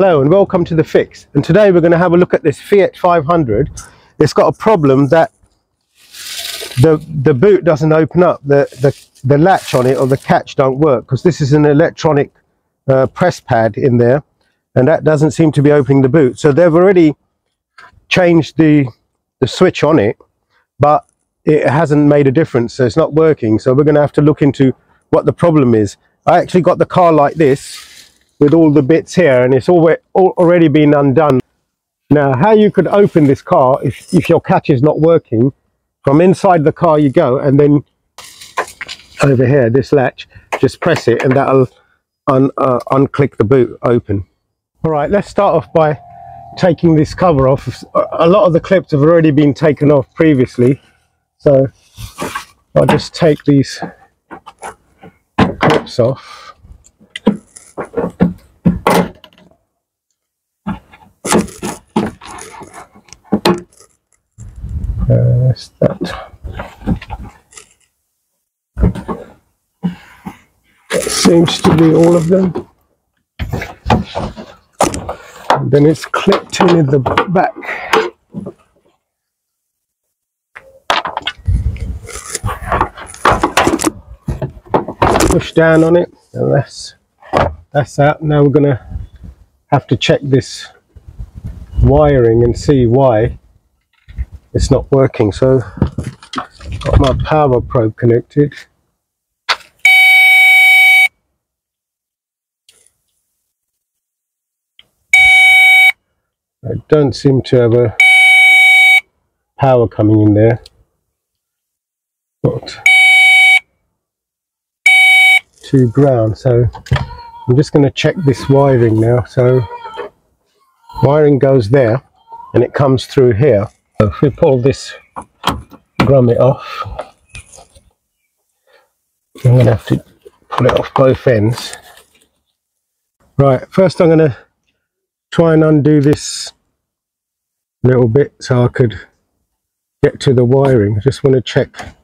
Hello and welcome to the Fix, and today we're going to have a look at this Fiat 500. It's got a problem that the boot doesn't open up, the latch on it or the catch don't work, because this is an electronic press pad in there, and that doesn't seem to be opening the boot. So they've already changed the switch on it, but it hasn't made a difference, so it's not working. So we're going to have to look into what the problem is. I actually got the car like this with all the bits here, and it's already been undone. Now, how you could open this car if your catch is not working, from inside the car you go, and then over here, this latch, just press it and that'll unclick the boot open. All right, let's start off by taking this cover off. A lot of the clips have already been taken off previously, so I'll just take these clips off. That's that. That seems to be all of them. And then it's clipped in the back. Push down on it, and that's out. Now we're going to have to check this wiring and see why it's not working. So got my power probe connected. I don't seem to have a power coming in there, but to ground. So I'm just going to check this wiring now. So wiring goes there and it comes through here. So if we pull this grommet off, I'm going to have to pull it off both ends. Right, first I'm going to try and undo this little bit so I could get to the wiring. I just want to check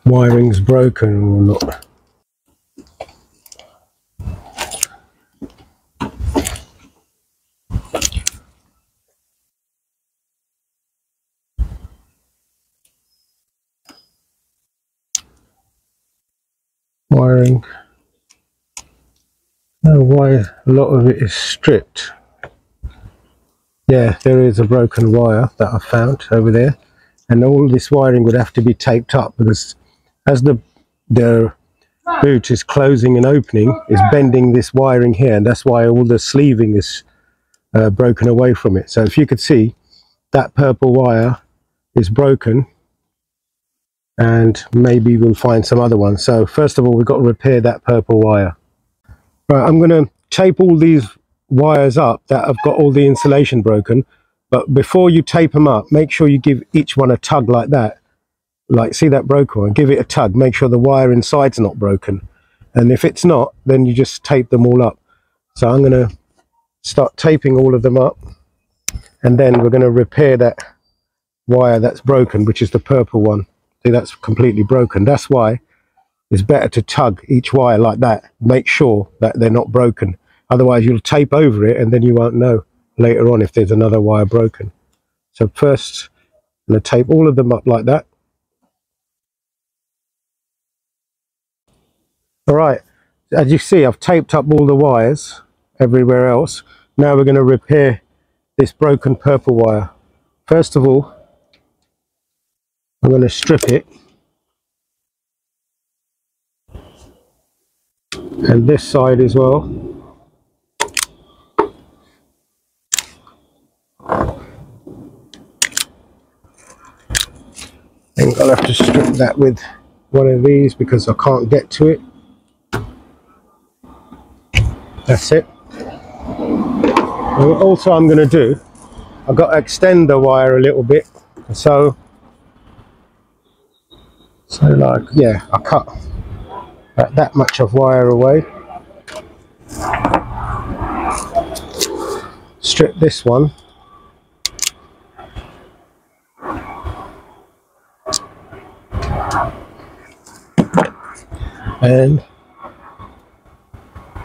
wiring's broken or not. Wiring. Now, why a lot of it is stripped. Yeah, there is a broken wire that I found over there, and all this wiring would have to be taped up, because as the boot is closing and opening, it's bending this wiring here, and that's why all the sleeving is broken away from it. So if you could see, that purple wire is broken, and maybe we'll find some other ones. So first of all, we've got to repair that purple wire. Right, I'm going to tape all these wires up that have got all the insulation broken, but before you tape them up, make sure you give each one a tug like that. Like, see that broken one? Give it a tug, make sure the wire inside's not broken, and if it's not, then you just tape them all up. So I'm going to start taping all of them up, and then we're going to repair that wire that's broken, which is the purple one. See, that's completely broken. That's why it's better to tug each wire like that. Make sure that they're not broken. Otherwise, you'll tape over it and then you won't know later on if there's another wire broken. So first, I'm going to tape all of them up like that. All right, as you see, I've taped up all the wires everywhere else. Now we're going to repair this broken purple wire. First of all, I'm going to strip it, and this side as well. And I'll have to strip that with one of these because I can't get to it. That's it. And also I'm going to do, I've got to extend the wire a little bit, so like, yeah, I cut that much of wire away. Strip this one. And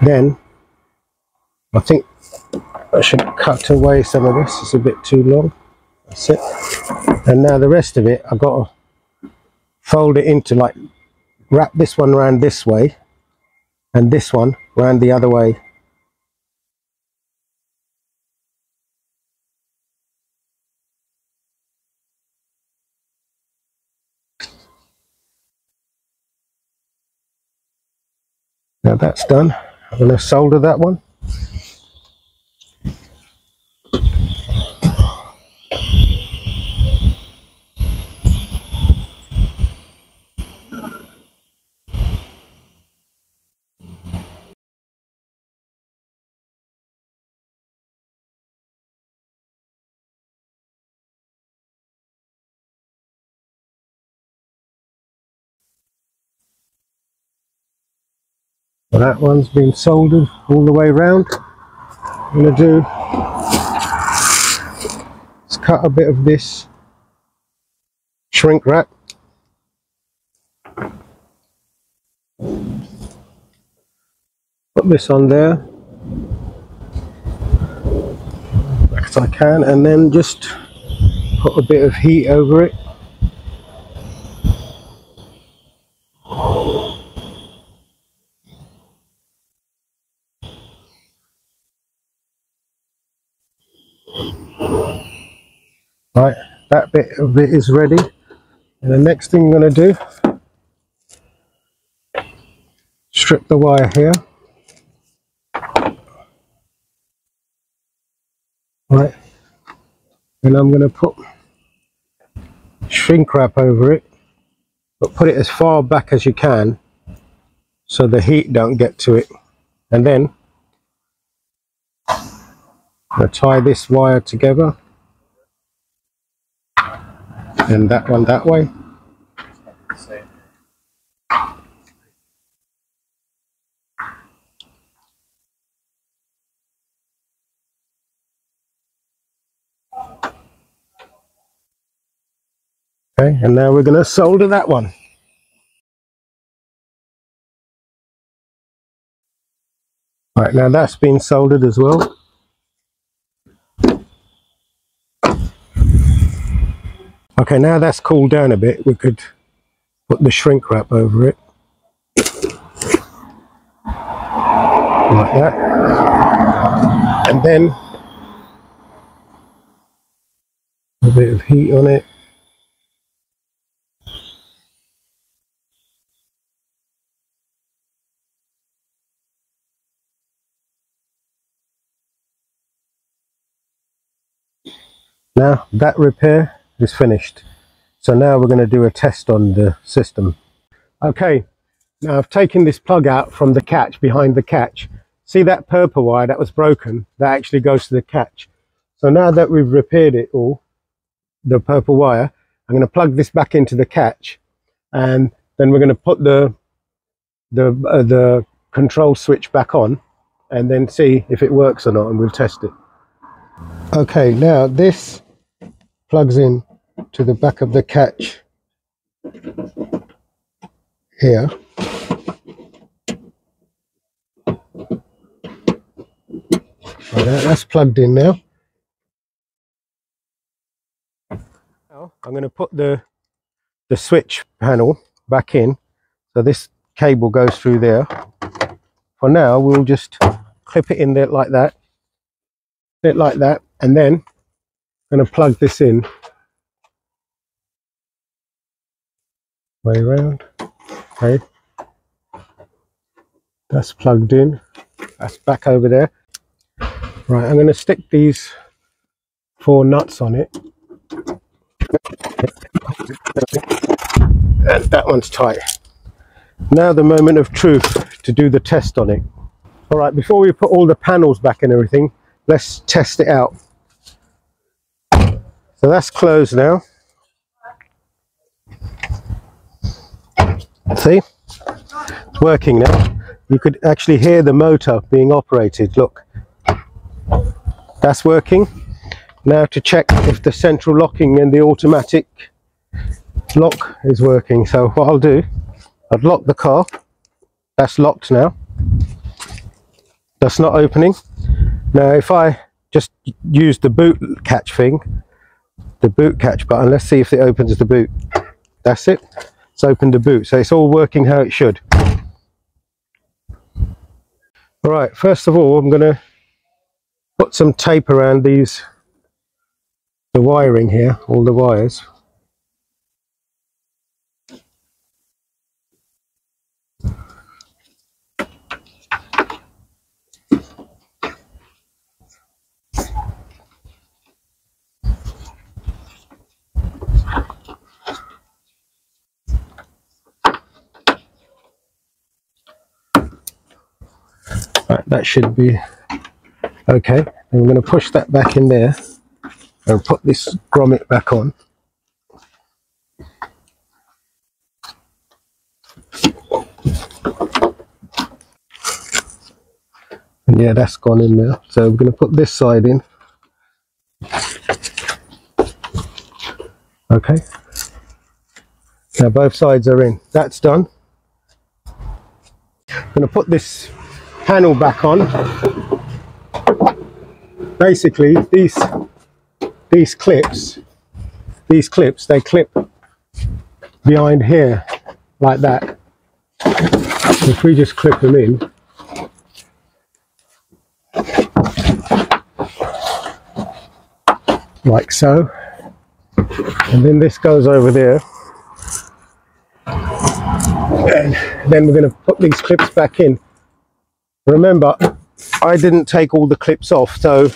then I think I should cut away some of this, it's a bit too long. That's it. And now the rest of it, I've got to fold it into, like, wrap this one around this way and this one around the other way. Now that's done, I'm going to solder that one. Well, that one's been soldered all the way around. I'm going to do is cut a bit of this shrink wrap. Put this on there as I can, and then just put a bit of heat over it. Right, that bit of it is ready, and the next thing I'm going to do, strip the wire here. Right, and I'm going to put shrink wrap over it, but put it as far back as you can so the heat don't get to it. And then I'm going to tie this wire together and that one that way. Okay, and now we're going to solder that one. Right, now that's been soldered as well. Okay, now that's cooled down a bit, we could put the shrink wrap over it. Like that. And then a bit of heat on it. Now that repair is finished. So now we're going to do a test on the system. Okay, now I've taken this plug out from the catch, behind the catch. See that purple wire that was broken? That actually goes to the catch. So now that we've repaired it all, the purple wire, I'm going to plug this back into the catch, and then we're going to put the control switch back on and then see if it works or not, and we'll test it. Okay, now this plugs in to the back of the catch here. That's plugged in now. Now I'm going to put the switch panel back in, so this cable goes through there. For now we'll just clip it in there like that, and then I'm going to plug this in way around. Okay, that's plugged in, that's back over there. Right, I'm going to stick these 4 nuts on it, and that one's tight. Now the moment of truth to do the test on it. All right, before we put all the panels back and everything, let's test it out. So that's closed now. See, it's working now. You could actually hear the motor being operated. Look, that's working. Now to check if the central locking and the automatic lock is working. So what I'll do, I'll lock the car. That's locked now. That's not opening. Now if I just use the boot catch thing, the boot catch button. Let's see if it opens the boot. That's it, it's opened the boot, so it's all working how it should. All right, first of all, I'm going to put some tape around the wiring here, all the wires. Right, that should be okay. And we're going to push that back in there and put this grommet back on. And yeah, that's gone in there. So we're going to put this side in. Okay. Now both sides are in. That's done. I'm going to put this panel back on. Basically, these clips, they clip behind here like that. If we just clip them in, like so, and then this goes over there, and then we're going to put these clips back in. Remember, I didn't take all the clips off, so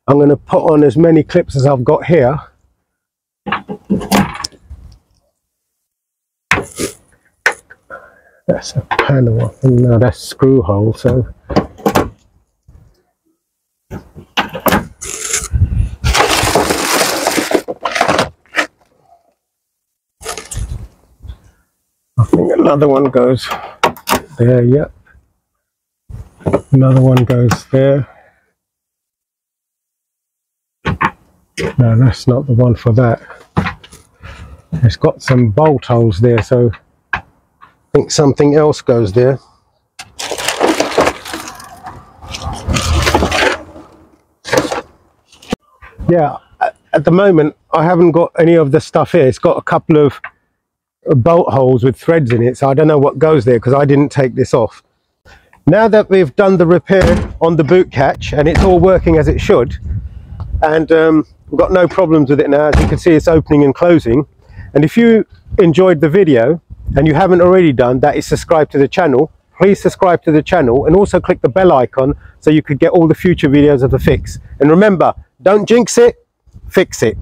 I'm going to put on as many clips as I've got here. That's a panel, and no, that's screw hole, so I think another one goes there. Yep. Another one goes there. No, that's not the one for that. It's got some bolt holes there, so I think something else goes there. Yeah, at the moment I haven't got any of the stuff here. It's got a couple of bolt holes with threads in it, so I don't know what goes there because I didn't take this off. Now that we've done the repair on the boot catch and it's all working as it should, and we've got no problems with it now, as you can see it's opening and closing. And if you enjoyed the video and you haven't already done, that is subscribe to the channel. Please subscribe to the channel and also click the bell icon so you could get all the future videos of the fix. And remember, don't jinx it, fix it.